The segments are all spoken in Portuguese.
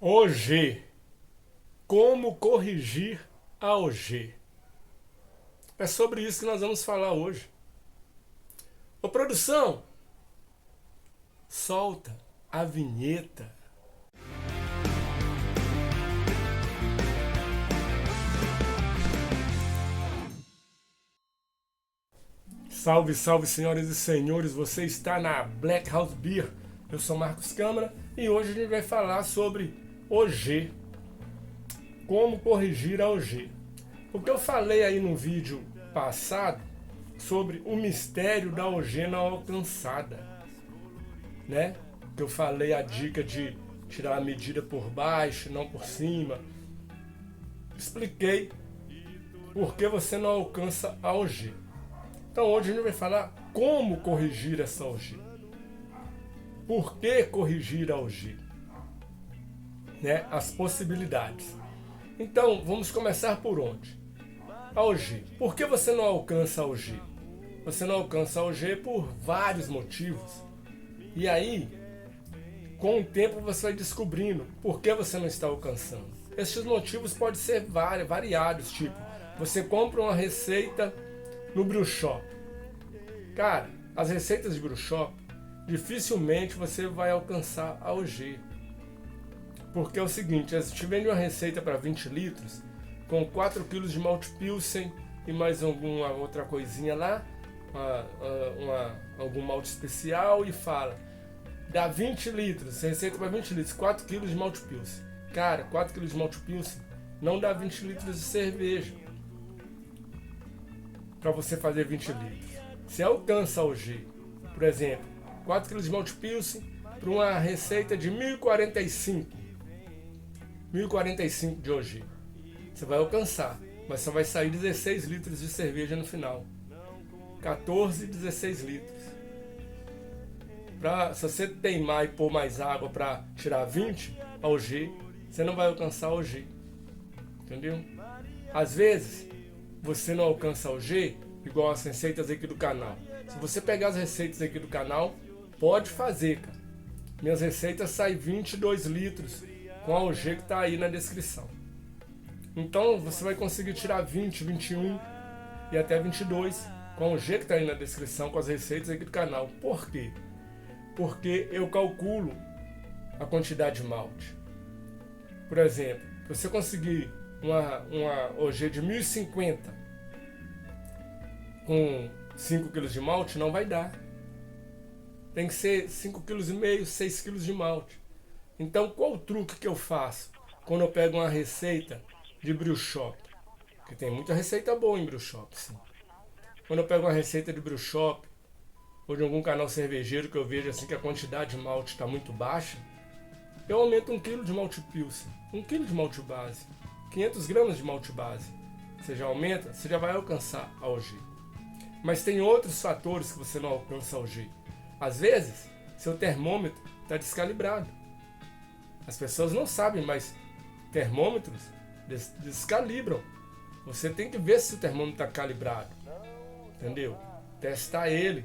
OG. Como corrigir a OG? É sobre isso que nós vamos falar hoje. Ô produção, solta a vinheta. Salve, salve, senhoras e senhores, você está na Black House Beer. Eu sou Marcos Câmara e hoje a gente vai falar sobre OG. Como corrigir a OG. O que eu falei aí no vídeo passado sobre o mistério da OG não alcançada, né? Que eu falei a dica de tirar a medida por baixo, não por cima. Expliquei por que você não alcança a OG. Então hoje a gente vai falar como corrigir essa OG. Por que corrigir a OG? Né? As possibilidades. Então vamos começar por onde? A OG. Por que você não alcança a OG? Você não alcança a OG por vários motivos. E aí, com o tempo você vai descobrindo por que você não está alcançando. Esses motivos podem ser variados, tipo, você compra uma receita no Brew Shop. Cara, as receitas de Brew Shop, dificilmente você vai alcançar a OG. Porque é o seguinte, a gente vende uma receita para 20 litros, com 4 kg de malte pilsen e mais alguma outra coisinha lá, algum malte especial, e fala, dá 20 litros, receita para 20 litros, 4 kg de malte pilsen. Cara, 4 kg de malte pilsen não dá 20 litros de cerveja para você fazer 20 litros. Você alcança a OG, por exemplo, 4 kg de malte pilsen para uma receita de 1045 de OG. Você vai alcançar, mas só vai sair 16 litros de cerveja no final. 14, 16 litros. Se você teimar e pôr mais água para tirar 20 a OG, você não vai alcançar a OG. Entendeu? Às vezes, você não alcança a OG igual as receitas aqui do canal. Se você pegar as receitas aqui do canal, pode fazer, cara. Minhas receitas saem 22 litros com a OG que está aí na descrição. Então você vai conseguir tirar 20, 21 e até 22 com a OG que está aí na descrição com as receitas aqui do canal. Por quê? Porque eu calculo a quantidade de malte. Por exemplo, se você conseguir uma OG de 1050 com 5 kg de malte, não vai dar. Tem que ser 5,5 kg, 6 kg de malte. Então, qual o truque que eu faço quando eu pego uma receita de Brew Shop? Porque tem muita receita boa em Brew Shop, sim. Quando eu pego uma receita de Brew Shop, ou de algum canal cervejeiro que eu vejo assim que a quantidade de malte está muito baixa, eu aumento 1 kg de malte pilsen, 1 kg de malte base, 500 gramas de malte base. Você já aumenta, você já vai alcançar a OG. Mas tem outros fatores que você não alcança a OG. Às vezes, seu termômetro está descalibrado. As pessoas não sabem, mas termômetros descalibram. Você tem que ver se o termômetro está calibrado. Entendeu? Testar ele.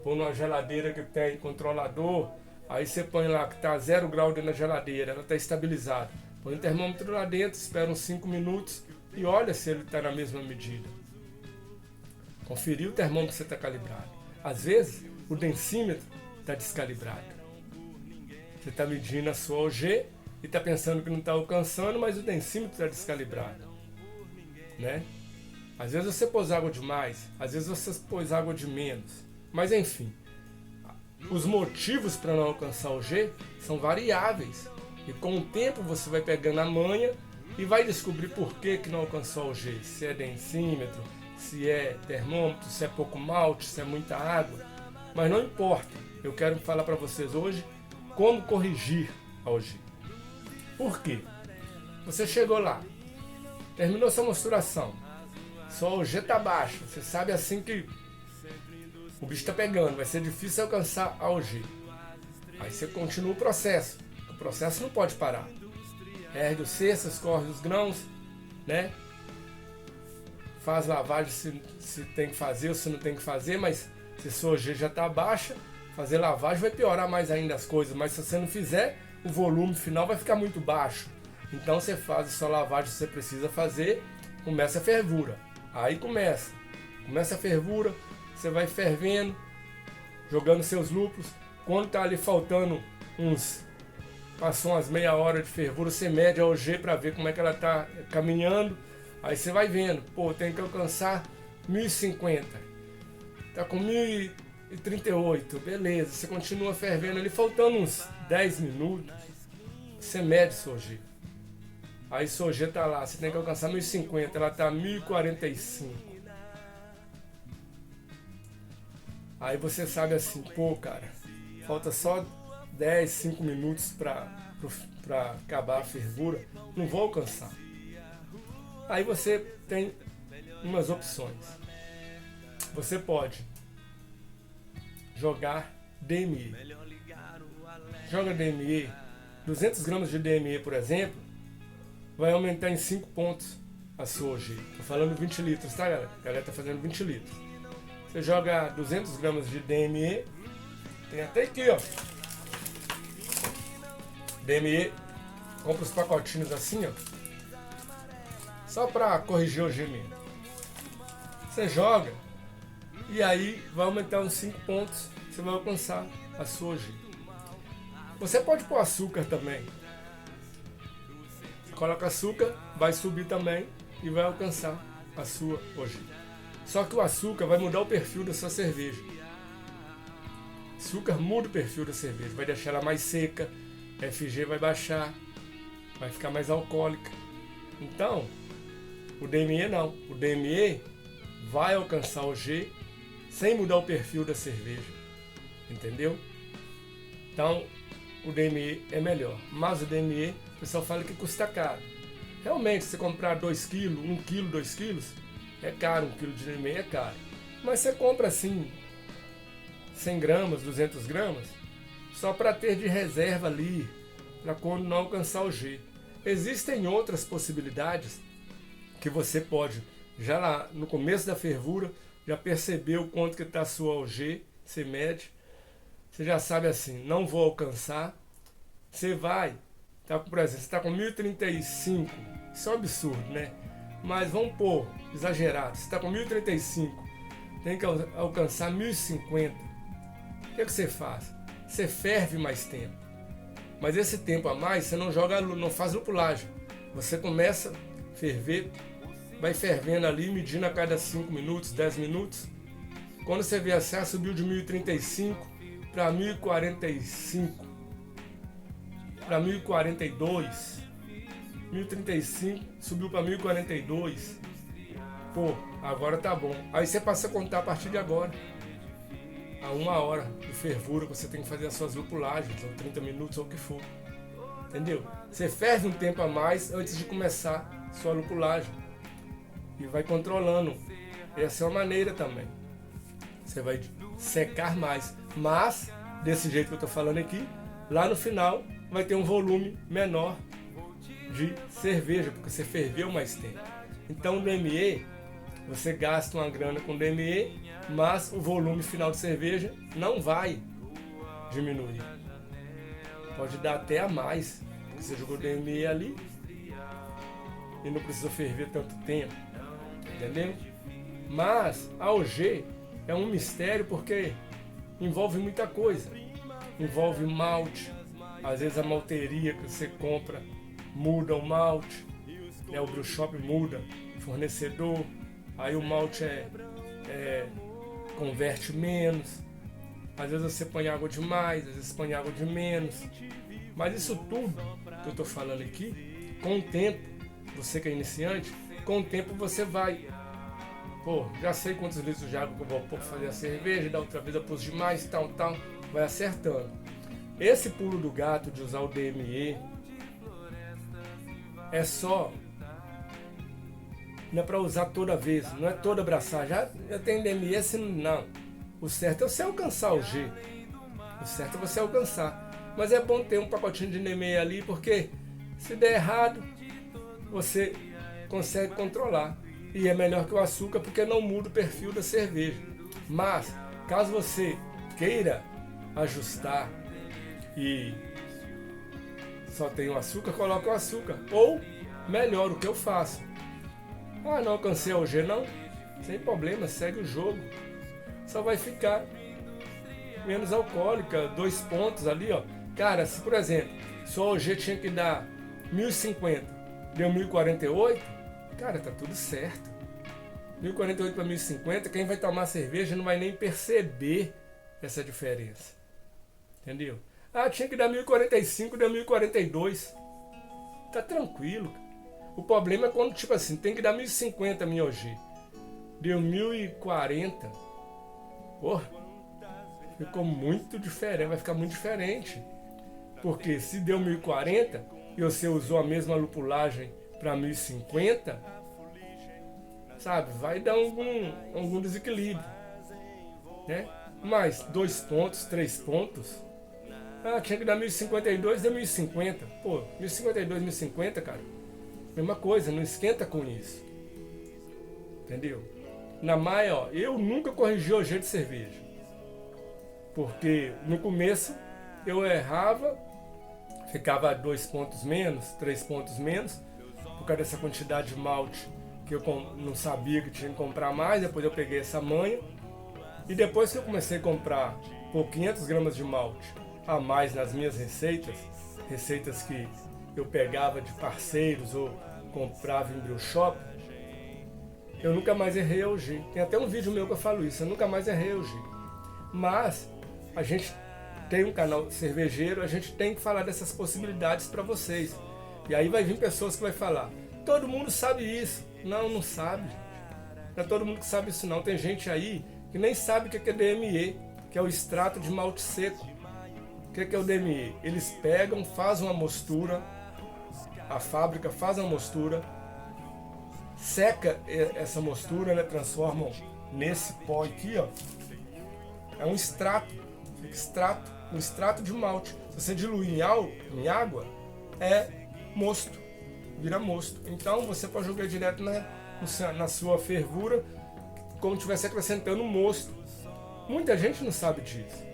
Pôr numa geladeira que tem controlador. Aí você põe lá que está 0 grau dentro da geladeira. Ela está estabilizada. Põe o termômetro lá dentro, espera uns 5 minutos e olha se ele está na mesma medida. Conferir o termômetro se está calibrado. Às vezes, o densímetro está descalibrado. Você está medindo a sua OG e está pensando que não está alcançando, mas o densímetro está descalibrado. Né? Às vezes você pôs água demais, às vezes você pôs água de menos. Mas enfim, os motivos para não alcançar a OG são variáveis. E com o tempo você vai pegando a manha e vai descobrir por que não alcançou a OG. Se é densímetro, se é termômetro, se é pouco malte, se é muita água. Mas não importa, eu quero falar para vocês hoje como corrigir a OG. Por quê? Você chegou lá, terminou sua menstruação, sua OG está baixa, você sabe assim que o bicho está pegando, vai ser difícil alcançar a OG. Aí você continua o processo não pode parar. Ergue os cestos, escorre os grãos, né? Faz lavagem se tem que fazer ou se não tem que fazer, mas se sua OG já está baixa, fazer lavagem vai piorar mais ainda as coisas, mas se você não fizer, o volume final vai ficar muito baixo. Então você faz a sua lavagem que você precisa fazer, começa a fervura. Aí começa a fervura, você vai fervendo, jogando seus lúpulos. Quando tá ali faltando passou umas meia hora de fervura, você mede a OG para ver como é que ela tá caminhando. Aí você vai vendo, pô, tem que alcançar 1050. Tá com 1038, beleza. Você continua fervendo ali, faltando uns 10 minutos. Você mede sua OG. Aí sua OG tá lá, você tem que alcançar 1050, ela tá 1045. Aí você sabe assim, pô, cara, falta só 10, 5 minutos pra acabar a fervura, não vou alcançar. Aí você tem umas opções. Você pode jogar DME. Joga DME, 200 gramas de DME, por exemplo, vai aumentar em 5 pontos a sua OG. Tô falando 20 litros, tá, galera? A galera tá fazendo 20 litros. Você joga 200 gramas de DME, tem até aqui, ó. DME, compra os pacotinhos assim, ó. Só para corrigir o OG mesmo. Você joga e aí vai aumentar uns 5 pontos. Você vai alcançar a sua OG. Você pode pôr açúcar também. Você coloca açúcar, vai subir também e vai alcançar a sua OG. Só que o açúcar vai mudar o perfil da sua cerveja. Açúcar muda o perfil da cerveja, vai deixar ela mais seca, a FG vai baixar, vai ficar mais alcoólica. Então, o DME não. O DME vai alcançar o OG sem mudar o perfil da cerveja. Entendeu? Então, o DME é melhor. Mas o DME, o pessoal fala que custa caro. Realmente, se você comprar 2 kg, 1 kg, 2 kg, é caro. 1 kg de DME é caro. Mas você compra assim, 100 gramas, 200 gramas, só para ter de reserva ali, para quando não alcançar o G. Existem outras possibilidades que você pode, já lá no começo da fervura, já perceber o quanto que está a sua OG, você mede, você já sabe assim, não vou alcançar, você vai, tá, por exemplo, você está com 1035, isso é um absurdo, né? Mas vamos pôr, exagerado, você está com 1035, tem que alcançar 1050, o que você faz? Você ferve mais tempo, mas esse tempo a mais você não joga, não faz lupulagem, você começa a ferver, vai fervendo ali, medindo a cada 5 minutos, 10 minutos. Quando você vê assim, subiu de 1035 para 1045, para 1042, 1035 subiu para 1042. Pô, agora tá bom. Aí você passa a contar a partir de agora. A 1 hora de fervura que você tem que fazer as suas lupulagens, ou 30 minutos, ou o que for. Entendeu? Você ferve um tempo a mais antes de começar a sua lupulagem. E vai controlando. Essa é uma maneira também. Você vai secar mais. Mas, desse jeito que eu estou falando aqui, lá no final vai ter um volume menor de cerveja, porque você ferveu mais tempo. Então o DME, você gasta uma grana com DME, mas o volume final de cerveja não vai diminuir. Pode dar até a mais, porque você jogou DME ali e não precisa ferver tanto tempo. Entendeu? Mas a OG é um mistério porque envolve muita coisa. Envolve malte, às vezes a malteria que você compra muda o malte, né? O brew shop muda o fornecedor, aí o malte converte menos, às vezes você põe água demais, às vezes põe água de menos. Mas isso tudo que eu estou falando aqui, com o tempo, você que é iniciante, com o tempo você vai, pô, já sei quantos litros de água que eu vou pôr para fazer a cerveja, da outra vez eu pus demais, tal, vai acertando. Esse pulo do gato de usar o DME é só, não é para usar toda vez, não é toda abraçar, já tem DME, assim, não. O certo é você alcançar o G, o certo é você alcançar, mas é bom ter um pacotinho de DME ali, porque se der errado, você consegue controlar. E é melhor que o açúcar porque não muda o perfil da cerveja. Mas, caso você queira ajustar e só tem o açúcar, coloca o açúcar. Ou, melhor, o que eu faço? Ah, não alcancei a OG, não? Sem problema, segue o jogo. Só vai ficar menos alcoólica, 2 pontos ali, ó. Cara, se por exemplo, se a OG tinha que dar 1050, deu 1048, cara, tá tudo certo. 1048 para 1050, quem vai tomar cerveja não vai nem perceber essa diferença. Entendeu? Ah, tinha que dar 1045, deu 1042. Tá tranquilo. O problema é quando, tipo assim, tem que dar 1050 minha OG. Deu 1040. Porra, ficou muito diferente, vai ficar muito diferente. Porque se deu 1040 e você usou a mesma lupulagem para 1050, sabe, vai dar algum desequilíbrio, né? Mas 2 pontos, 3 pontos, ah, tinha que dar 1052, deu 1050. Pô, 1052, 1050, cara, mesma coisa, não esquenta com isso. Entendeu? Na maia, ó, eu nunca corrigi o jeito de cerveja. Porque no começo eu errava, ficava 2 pontos menos, 3 pontos menos, por causa dessa quantidade de malte que eu não sabia que tinha que comprar mais. Depois eu peguei essa manha. E depois que eu comecei a comprar por 500 gramas de malte a mais nas minhas receitas, receitas que eu pegava de parceiros ou comprava em brew shop, eu nunca mais errei a OG. Tem até um vídeo meu que eu falo isso, eu nunca mais errei a OG. Mas a gente tem um canal cervejeiro, a gente tem que falar dessas possibilidades para vocês. E aí vai vir pessoas que vai falar, todo mundo sabe isso. Não, não sabe. Não é todo mundo que sabe isso não. Tem gente aí que nem sabe o que é DME, que é o extrato de malte seco. O que é o DME? Eles pegam, fazem uma mostura, a fábrica faz uma mostura, seca essa mostura, né, transformam nesse pó aqui, ó. É um extrato, um extrato de malte. Se você diluir em água, é mosto, vira mosto. Então você pode jogar direto na sua fervura, como se estivesse acrescentando mosto. Muita gente não sabe disso.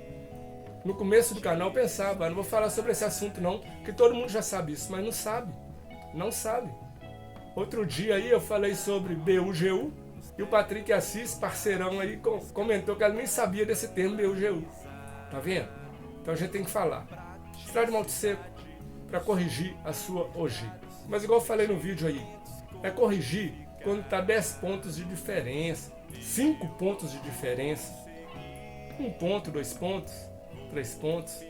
No começo do canal eu pensava, não vou falar sobre esse assunto não, que todo mundo já sabe isso, mas não sabe. Não sabe. Outro dia aí eu falei sobre BUGU e o Patrick Assis, parceirão aí, comentou que ela nem sabia desse termo BUGU. Tá vendo? Então a gente tem que falar. Extrato de malte seco para corrigir a sua OG. Mas igual eu falei no vídeo aí, é corrigir quando está 10 pontos de diferença, 5 pontos de diferença, 1 ponto, 2 pontos, 3 pontos.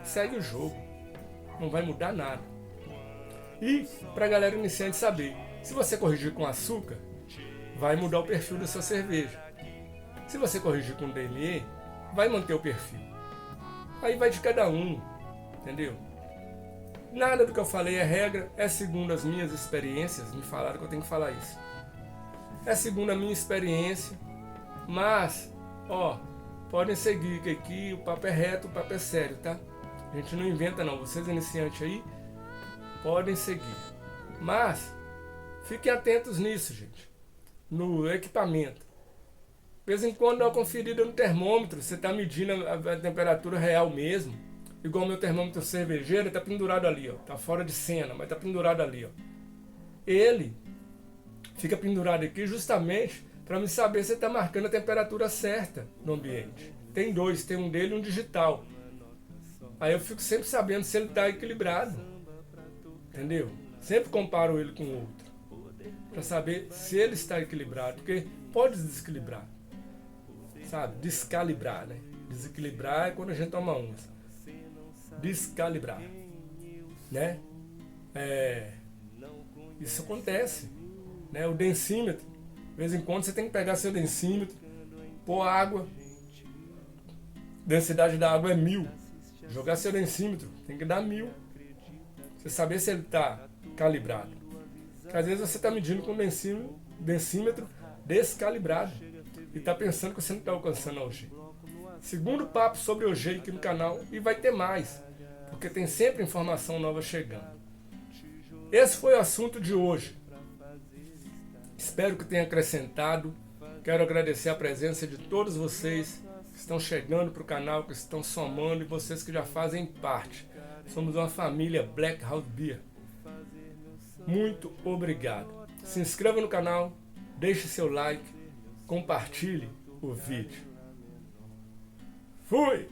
Segue o jogo. Não vai mudar nada. E para a galera iniciante saber, se você corrigir com açúcar, vai mudar o perfil da sua cerveja. Se você corrigir com DME, vai manter o perfil. Aí vai de cada um, entendeu? Nada do que eu falei é regra, é segundo as minhas experiências, me falaram que eu tenho que falar isso. É segundo a minha experiência, mas, ó, podem seguir que aqui o papo é reto, o papo é sério, tá? A gente não inventa não, vocês iniciantes aí, podem seguir. Mas, fiquem atentos nisso, gente, no equipamento. De vez em quando dá uma conferida no termômetro, você está medindo a temperatura real mesmo. Igual o meu termômetro cervejeiro, está pendurado ali, ó. Tá fora de cena, mas está pendurado ali, ó. Ele fica pendurado aqui justamente para me saber se está marcando a temperatura certa no ambiente. Tem dois, tem um dele e um digital. Aí eu fico sempre sabendo se ele está equilibrado. Entendeu? Sempre comparo ele com o outro. Para saber se ele está equilibrado, porque pode desequilibrar. Sabe? Descalibrar, né? Desequilibrar é quando a gente toma umas. Descalibrar, né? Isso acontece, né? O densímetro, de vez em quando você tem que pegar seu densímetro, pôr água, densidade da água é 1000, jogar seu densímetro, tem que dar 1000, você saber se ele está calibrado. Porque às vezes você está medindo com densímetro descalibrado e está pensando que você não está alcançando a OG. Segundo papo sobre OG aqui no canal, e vai ter mais, porque tem sempre informação nova chegando. Esse foi o assunto de hoje. Espero que tenha acrescentado. Quero agradecer a presença de todos vocês que estão chegando para o canal, que estão somando, e vocês que já fazem parte. Somos uma família Black House Beer. Muito obrigado. Se inscreva no canal, deixe seu like, compartilhe o vídeo. Fui!